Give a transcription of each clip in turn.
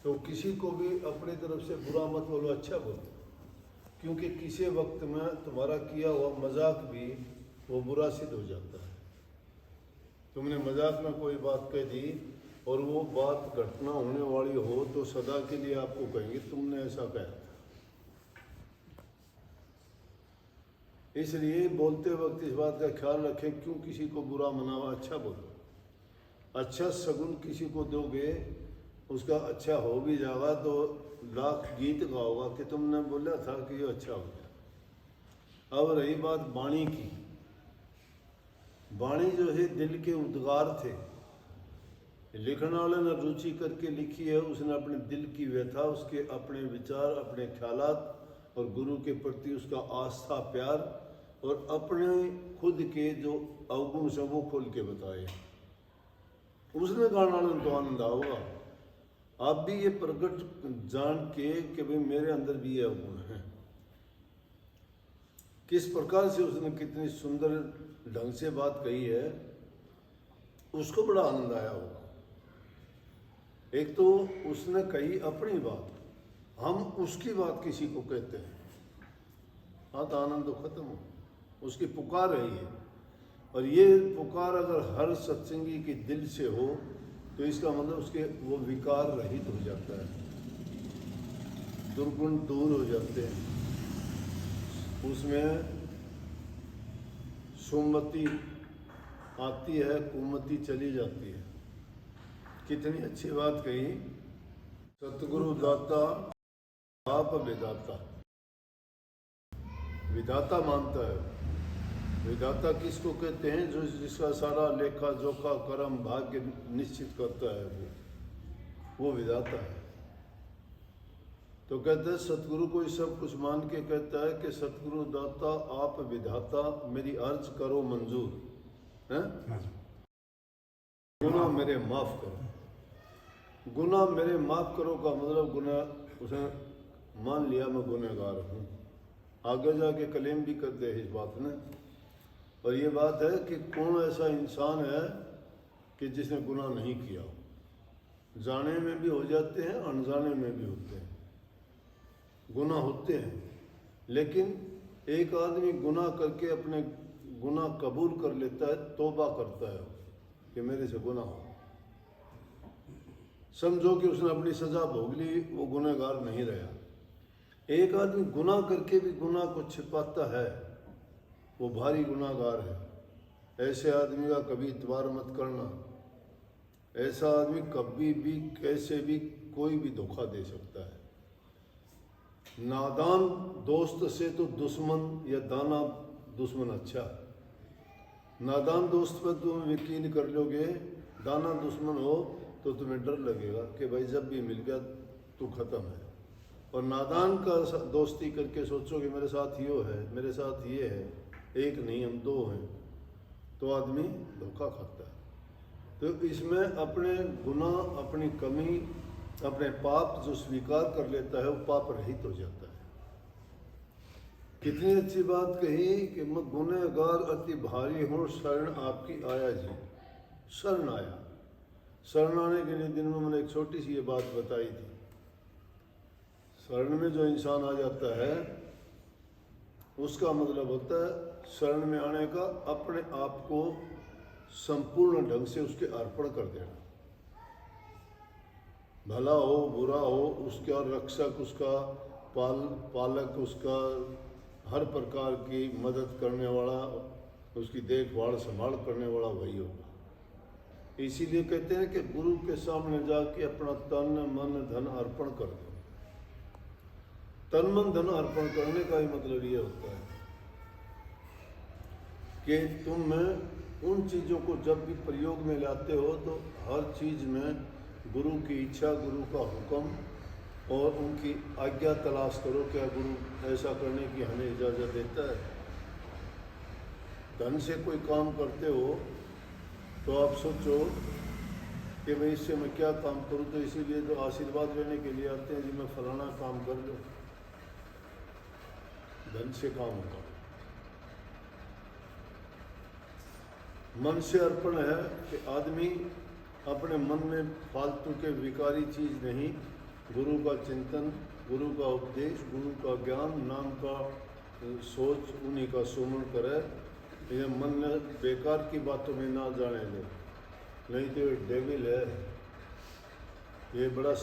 तो किसी को भी अपनी तरफ से बुरा मत बोलो, अच्छा बोलो, क्योंकि किसी वक्त में तुम्हारा किया हुआ मजाक भी वो बुरा सिद्ध हो जाता है। तुमने मजाक में कोई बात कह दी और वो बात घटना होने वाली हो तो सदा के लिए आपको कहेंगे तुमने ऐसा कहा था। इसलिए बोलते वक्त इस बात का ख्याल रखें, क्यों किसी को बुरा मनावा, अच्छा बोलो। अच्छा सगुन किसी को दोगे, उसका अच्छा हो भी जाएगा तो लाख गीत गाओगा कि तुमने बोला था कि ये अच्छा हो गया। अब रही बात वाणी की, वाणी जो है दिल के उद्गार थे। लिखने वाले ने रुचि करके लिखी है, उसने अपने दिल की व्यथा, उसके अपने विचार, अपने ख्यालात और गुरु के प्रति उसका आस्था, प्यार और अपने खुद के जो अवगुण से वो खोल के बताए। उसने गाने वाले तो आनंद आओगा। आप भी ये प्रकट जान के कि भाई मेरे अंदर भी ये अवगुण है, किस प्रकार से उसने कितनी सुंदर ढंग से बात कही है, उसको बड़ा आनंद आया होगा। एक तो उसने कही अपनी बात, हम उसकी बात किसी को कहते हैं, हाँ तो आनंद तो खत्म हो। उसकी पुकार है ये, और ये पुकार अगर हर सत्संगी के दिल से हो तो इसका मतलब उसके वो विकार रहित हो जाता है, दुर्गुण दूर हो जाते हैं, उसमें सुमति आती है, कुमति चली जाती है। कितनी अच्छी बात कही। सतगुरु दाता आप विधाता, विधाता मानता है। विधाता किसको कहते हैं? जो जिसका सारा लेखा जोखा कर्म भाग्य निश्चित करता है, वो विधाता है। तो कहते हैं सतगुरु को सब कुछ मान के कहता है कि सतगुरु दाता आप विधाता, मेरी अर्ज करो मंजूर है, गुनाह मेरे माफ करो। गुनाह मेरे माफ करो का मतलब गुनाह उसने मान लिया, मैं गुनहगार हूँ। आगे जाके क्लेम भी करते हैं इस बात ने। और ये बात है कि कौन ऐसा इंसान है कि जिसने गुनाह नहीं किया हो। जाने में भी हो जाते हैं, अनजाने में भी होते हैं, गुनाह होते हैं। लेकिन एक आदमी गुनाह करके अपने गुनाह कबूल कर लेता है, तौबा करता है कि मेरे से गुनाह हो, समझो कि उसने अपनी सजा भोग ली, वो गुनहगार नहीं रहा। एक आदमी गुनाह करके भी गुनाह को छिपाता है, वो भारी गुनाहगार है। ऐसे आदमी का कभी इतबार मत करना। ऐसा आदमी कभी भी कैसे भी कोई भी धोखा दे सकता है। नादान दोस्त से तो दुश्मन या दाना दुश्मन अच्छा। नादान दोस्त पर तुम यकीन कर लोगे, दाना दुश्मन हो तो तुम्हें डर लगेगा कि भाई जब भी मिल गया तो ख़त्म है। और नादान का दोस्ती करके सोचोगे मेरे साथ ये है, मेरे साथ ये है, एक नहीं हम दो हैं, तो आदमी धोखा खाता है। तो इसमें अपने गुनाह, अपनी कमी, अपने पाप जो स्वीकार कर लेता है वो पाप रहित हो जाता है। कितनी अच्छी बात कही कि मैं गुनहगार अति भारी हूँ, शरण आपकी आया जी। शरण आया, शरण आने के लिए दिन में मैंने एक छोटी सी ये बात बताई थी। शरण में जो इंसान आ जाता है उसका मतलब होता है शरण में आने का अपने आप को संपूर्ण ढंग से उसके अर्पण कर देना। भला हो बुरा हो, उसका रक्षक, उसका पालक, उसका हर प्रकार की मदद करने वाला, उसकी देखभाल संभाल करने वाला वही होगा। इसीलिए कहते हैं कि गुरु के सामने जाके अपना तन मन धन अर्पण कर दो। तन मन धन अर्पण करने का ही मतलब ये होता है कि तुम उन चीज़ों को जब भी प्रयोग में लाते हो तो हर चीज़ में गुरु की इच्छा, गुरु का हुक्म और उनकी आज्ञा तलाश करो। क्या गुरु ऐसा करने की हमें इजाज़त देता है? धन से कोई काम करते हो तो आप सोचो कि भाई इससे मैं क्या काम करूं, तो इसीलिए तो आशीर्वाद लेने के लिए आते हैं जी मैं फलाना काम कर लूँ। धन से काम होगा। मन से अर्पण है कि आदमी अपने मन में फालतू के विकारी चीज़ नहीं, गुरु का चिंतन, गुरु का उपदेश, गुरु का ज्ञान, नाम का सोच, उन्हीं का सुमन करे। ये मन में बेकार की बातों में ना जाने दे, नहीं तो ये डेविल है, ये बड़ा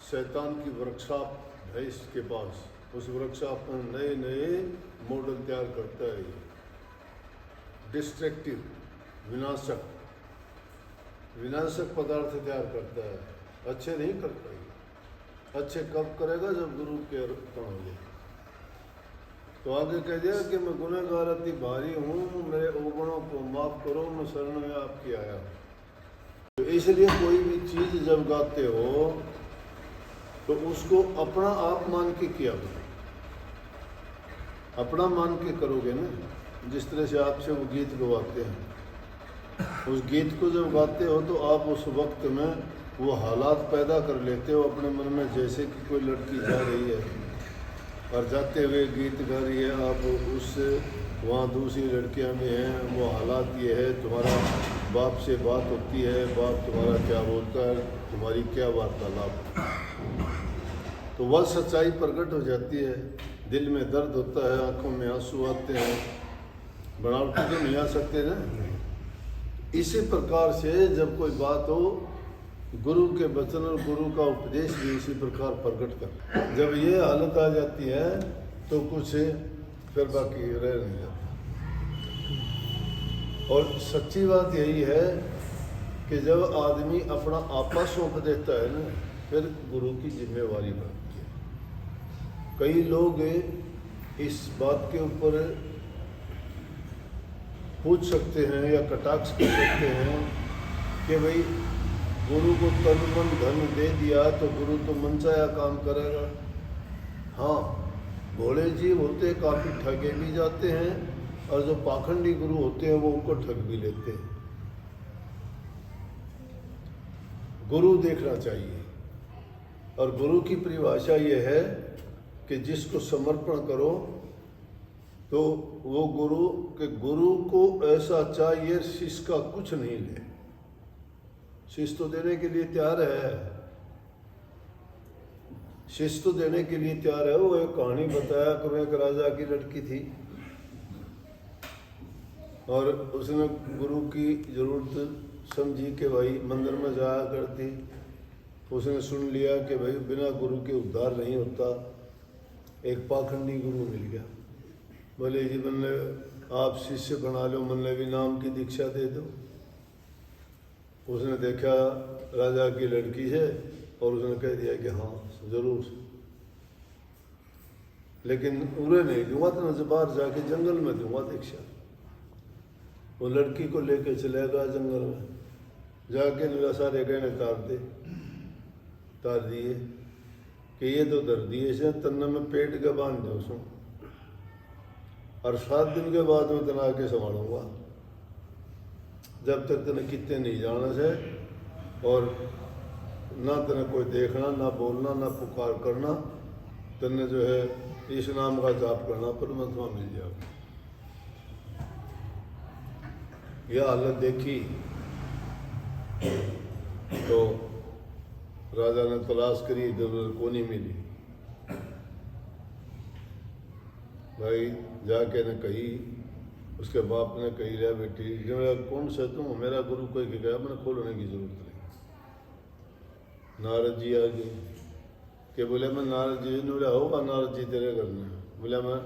शैतान की वर्कशॉप है इसके पास। उस वर्कशॉप में नए नए मॉडल तैयार करता है। ये डिस्ट्रक्टिव, विनाशक पदार्थ तैयार करता है, अच्छे नहीं करता। ये अच्छे कब करेगा? जब गुरु के अर्पण हो जाए। तो आगे कह दिया कि मैं गुनहगार अति भारी हूँ, मेरे अवगुणों को माफ करो, मैं शरण में आपकी आया हूँ। तो इसलिए कोई भी चीज़ जब गाते हो तो उसको अपना आप मान के किया करो, अपना मान के करोगे ना। जिस तरह से आपसे वो गीत गवाते हैं, उस गीत को जब गाते हो तो आप उस वक्त में वो हालात पैदा कर लेते हो अपने मन में। जैसे कि कोई लड़की जा रही है और जाते हुए गीत गा रही है, आप उससे वहाँ दूसरी लड़कियाँ भी हैं, वो हालात ये है, तुम्हारा बाप से बात होती है, बाप तुम्हारा क्या बोलता है, तुम्हारी क्या वार्तालाप, तो वह सच्चाई प्रकट हो जाती है। दिल में दर्द होता है, आंखों में आंसू आते हैं, बनावटी तो नहीं आ सकते ना। इसी प्रकार से जब कोई बात हो, गुरु के वचन और गुरु का उपदेश भी इसी प्रकार प्रकट कर। जब ये हालत आ जाती है तो कुछ फिर बाकी रह नहीं जाता। और सच्ची बात यही है कि जब आदमी अपना आपा सौंप देता है ना, फिर गुरु की जिम्मेवारी बनती है। कई लोग इस बात के ऊपर पूछ सकते हैं या कटाक्ष कर सकते हैं कि भाई गुरु को तन मन धन दे दिया तो गुरु तो मनचाया काम करेगा। हाँ, भोले जीव होते काफ़ी ठगे भी जाते हैं, और जो पाखंडी गुरु होते हैं वो उनको ठग भी लेते हैं। गुरु देखना चाहिए, और गुरु की परिभाषा ये है कि जिसको समर्पण करो तो वो गुरु को ऐसा चाहिए शिष्य का कुछ नहीं ले। शिष्य तो देने के लिए तैयार है, शिष्य तो देने के लिए तैयार है। वो एक कहानी बताया कि एक राजा की लड़की थी और उसने गुरु की जरूरत समझी कि भाई मंदिर में जाया करती। उसने सुन लिया कि भाई बिना गुरु के उद्धार नहीं होता। एक पाखंडी गुरु मिल गया, बोले जी मैंने आप शिष्य बना लो, मैंने भी नाम की दीक्षा दे दो। उसने देखा राजा की लड़की है और उसने कह दिया कि हाँ जरूर, लेकिन उन्हें नहीं दूंगा, तो न बाहर जाके जंगल में दूंगा दीक्षा। वो लड़की को लेके चले गया जंगल में, जाके मेरा सारे गहने तार दिए कि ये तो दर दिए से तन्ने में पेट के बांध दो उसको, और 7 दिन के बाद में तना के संभालूंगा, जब तक तेने कितने नहीं जाना से, और ना तेने कोई देखना, ना बोलना, ना पुकार करना, तेने जो है इस नाम का जाप करना, परमात्मा मिल जाएगा। यह हालत देखी तो राजा ने तलाश करी, इधर को नहीं मिली। भाई जाके ने कही, उसके बाप ने कही, रहा बेटी कौन से तुम, मेरा गुरु कोई गया, मैंने खोलने की जरूरत नहीं। नारद जी आ गए कि बोले मैं नारद जी ने बोला होगा नारद जी तेरे घर में, बोला मैं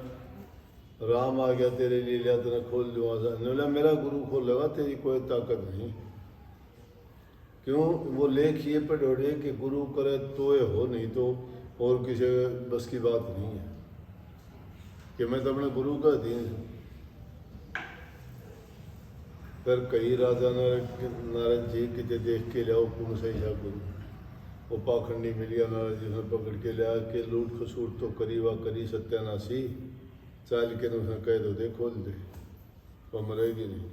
राम आ गया तेरे लिए, लिया तेने खोल दूंगा। बोला मेरा गुरु खोलेगा, तेरी कोई ताकत नहीं। क्यों? वो लेख ये पे ढोड़े कि गुरु करे तो ये हो, नहीं तो और किसी बस की बात नहीं है कि मैं तो अपने गुरु का अधीन हूँ। फिर कई राजा नारद जी कितने देख के लियाओ पूर्ण सही जा गुरु, वो पाखंडी मिल गया। नारद जी ने पकड़ के लिया कि लूट खसूट तो करी वा करी सत्यानाशी, चाल के उसने कह दो दे खोल दे, वो मरेगी नहीं।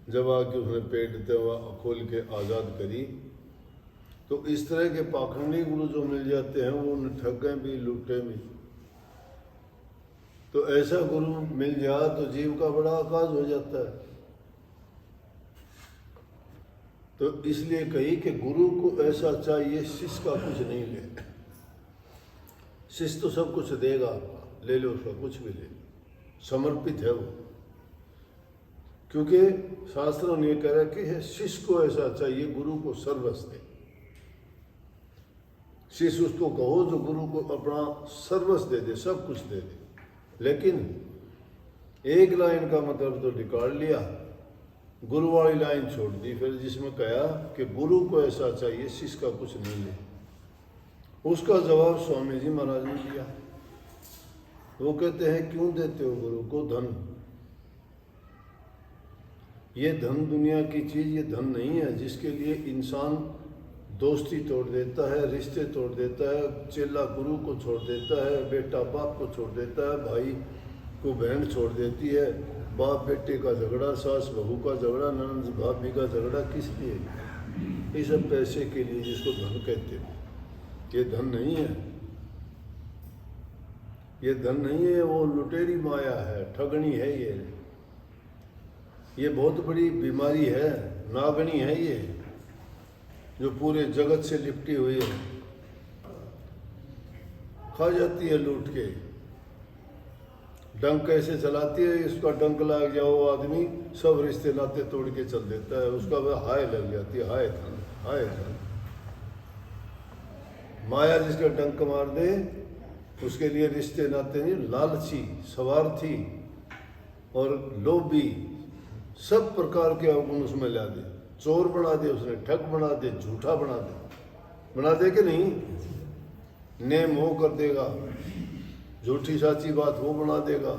जब आके उसने पेट खोल के आज़ाद करी, तो इस तरह के पाखंडी गुरु जो मिल जाते हैं वो ठगे भी लूटे भी। तो ऐसा गुरु मिल जाए तो जीव का बड़ा आकाश हो जाता है। तो इसलिए कही कि गुरु को ऐसा चाहिए शिष्य का कुछ नहीं ले। शिष्य तो सब कुछ देगा आपका, ले लो उसका कुछ भी ले, समर्पित है वो। क्योंकि शास्त्रों ने कह रखा है शिष्य को ऐसा चाहिए गुरु को सर्वस्व दे। शिष्य उसको कहो जो गुरु को अपना सर्वस्व दे दे, सब कुछ दे दे। लेकिन एक लाइन का मतलब तो निकाल लिया, गुरु वाली लाइन छोड़ दी फिर, जिसमें कहा कि गुरु को ऐसा चाहिए शिष्य का कुछ नहीं ले। उसका जवाब स्वामी जी महाराज ने दिया। वो कहते हैं क्यों देते हो गुरु को धन? ये धन दुनिया की चीज, ये धन नहीं है जिसके लिए इंसान दोस्ती तोड़ देता है, रिश्ते तोड़ देता है, चेला गुरु को छोड़ देता है, बेटा बाप को छोड़ देता है, भाई को बहन छोड़ देती है, बाप बेटे का झगड़ा, सास बहू का झगड़ा, ननद भाभी का झगड़ा, किस लिए? ये सब पैसे के लिए, जिसको धन कहते हैं। ये धन नहीं है, ये धन नहीं है, वो लुटेरी माया है, ठगनी है। ये बहुत बड़ी बीमारी है, नागनी है ये, जो पूरे जगत से लिपटी हुई है, खा जाती है लूट के। डंक कैसे चलाती है, इसका डंक लग जाओ आदमी सब रिश्ते नाते तोड़ के चल देता है, उसका वह हाय लग जाती है, हाय धन, हाय धन। माया जिसका डंक मार दे उसके लिए रिश्ते नाते नहीं, लालची, स्वार्थी और लोभी सब प्रकार के अवगुण उसमें ला दे। चोर बना दे उसने, ठग बना दे, झूठा बना दे कि नहीं? नेम वो कर देगा, झूठी साची बात वो बना देगा।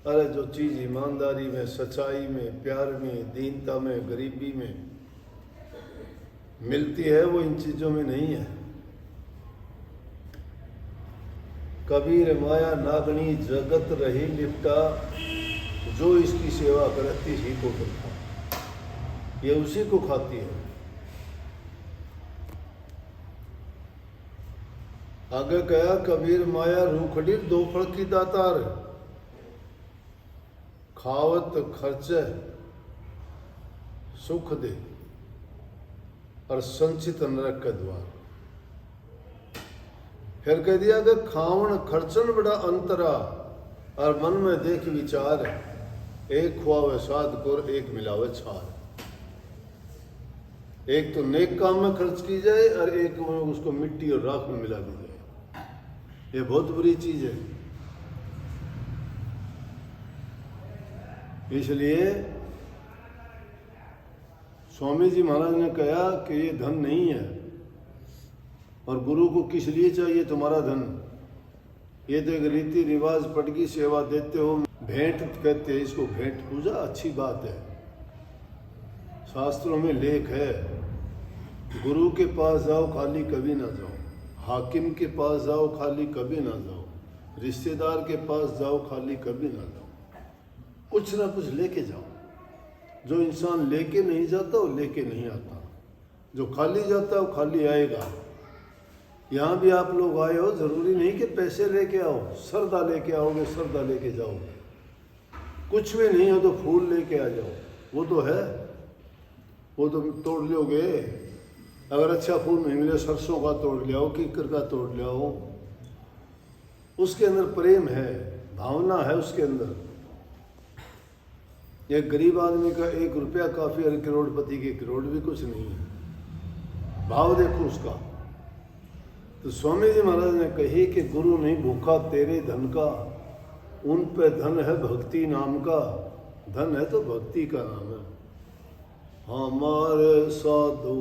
अरे जो चीज ईमानदारी में, सच्चाई में, प्यार में, दीनता में, गरीबी में मिलती है वो इन चीजों में नहीं है। कबीर माया नागनी जगत रही लिपटा, जो इसकी सेवा करती ही को करता, ये उसी को खाती है। आगे कहा कबीर माया रूखड़ी दो फल की दातार, खावत खर्च सुख दे और संचित नरक का द्वार। फिर कह दिया कि खावन खर्चन बड़ा अंतरा, और मन में देख विचार, एक खुआवे साध कोर एक मिलावे छार। एक तो नेक काम में खर्च की जाए और एक में उसको मिट्टी और राख में मिला दी जाए, ये बहुत बुरी चीज है। इसलिए स्वामी जी महाराज ने कहा कि ये धन नहीं है, और गुरु को किस लिए चाहिए तुम्हारा धन? ये तो एक रीति रिवाज पटकी सेवा देते हो, भेंट कहते हैं इसको, भेंट पूजा अच्छी बात है। शास्त्रों में लेख है, गुरु के पास जाओ खाली कभी ना जाओ, हाकिम के पास जाओ खाली कभी ना जाओ, रिश्तेदार के पास जाओ खाली कभी ना जाओ, कुछ ना कुछ लेके जाओ। जो इंसान लेके नहीं जाता वो लेके नहीं आता, जो खाली जाता है वो खाली आएगा। यहाँ भी आप लोग आए हो, जरूरी नहीं कि पैसे लेके आओ, श्रद्धा लेके आओगे, श्रद्धा लेके जाओगे। कुछ भी नहीं हो तो फूल लेके आ जाओ, वो तो है, वो तो तोड़ लोगे। अगर अच्छा फूल नहीं मिले, सरसों का तोड़ ले आओ, कीकर का तोड़ ले आओ। उसके अंदर प्रेम है, भावना है उसके अंदर। एक गरीब आदमी का 1 रुपया काफी, और करोड़पति के करोड़ भी कुछ नहीं है। भाव देखो उसका। तो स्वामी जी महाराज ने कही कि गुरु नहीं भूखा तेरे धन का, उन पे धन है भक्ति नाम का। धन है तो भक्ति का नाम है। हमारे साधु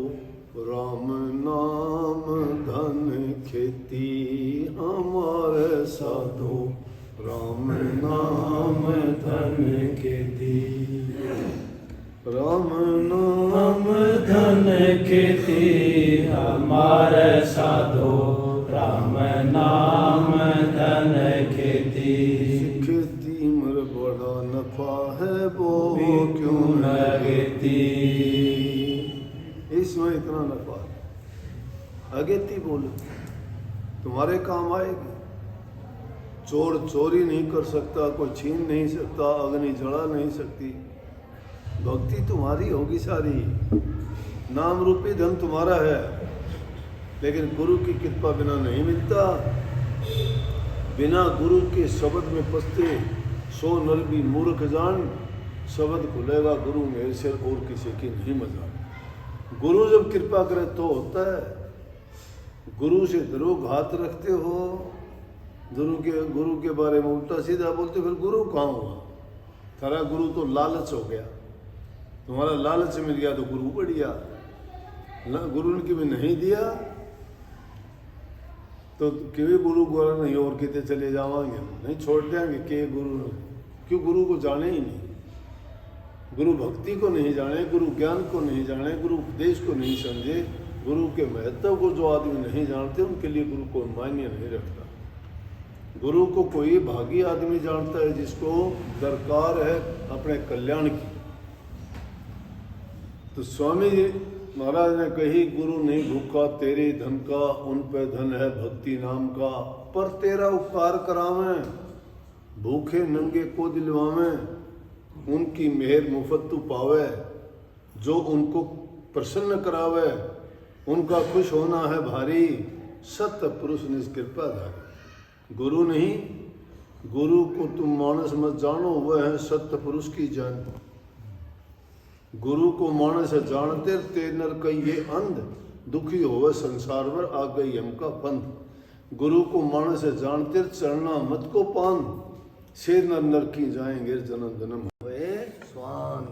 राम नाम धन खेती, हमारे साधु राम नाम धन खेती। राम नाम धन खेती, हमारे साधु राम नाम धन खेती। खेती मर बड़ा नफा है वो क्यों न खेती, इसमें इतना नफा है। अगेती बोलो तुम्हारे काम आएगी। चोर चोरी नहीं कर सकता, कोई छीन नहीं सकता, अग्नि जला नहीं सकती, भक्ति तुम्हारी होगी सारी, नाम रूपी धन तुम्हारा है, लेकिन गुरु की कृपा बिना नहीं मिलता। बिना गुरु के शब्द में पसते 100 नर भी मूर्ख जान, शब्द खुलेगा गुरु मेरे से और किसी की नहीं मजाक। गुरु जब कृपा करे तो होता है। गुरु से द्रोघात रखते हो, गुरु के बारे में उल्टा सीधा बोलते, फिर गुरु कहाँ हुआ? थारा गुरु तो लालच हो गया, तुम्हारा लालच मिल गया तो गुरु बढ़िया। गुरु ने कभी नहीं दिया तो कि गुरु गोरा नहीं और कितने चले जावांगे, नहीं छोड़ देंगे के गुरु, क्यों? गुरु को जाने ही नहीं, गुरु भक्ति को नहीं जाने, गुरु ज्ञान को नहीं जाने, गुरु उपदेश को नहीं समझे, गुरु के महत्व को जो आदमी नहीं जानते उनके लिए गुरु को मायने नहीं रखता। गुरु को कोई भागी आदमी जानता है जिसको दरकार है अपने कल्याण की। तो स्वामी जी महाराज ने कही, गुरु नहीं भूखा तेरे धन का, उन पे धन है भक्ति नाम का, पर तेरा उपकार करावें, भूखे नंगे को दिलवावें, उनकी मेहर मुफ्त तू पावे, जो उनको प्रसन्न करावे, उनका खुश होना है भारी, सत्य पुरुष निष्कृपा धारी। गुरु नहीं, गुरु को तुम मानस मत जानो, वह है सत्य पुरुष की जान। गुरु को मानस जानते ते नर कई ये अंध, दुखी होवे संसार पर आ गई हम का पंथ। गुरु को मानस जानते चढ़ना मत को पान, शेर नर नर की जाएंगे जन्म जन्म होए स्वान।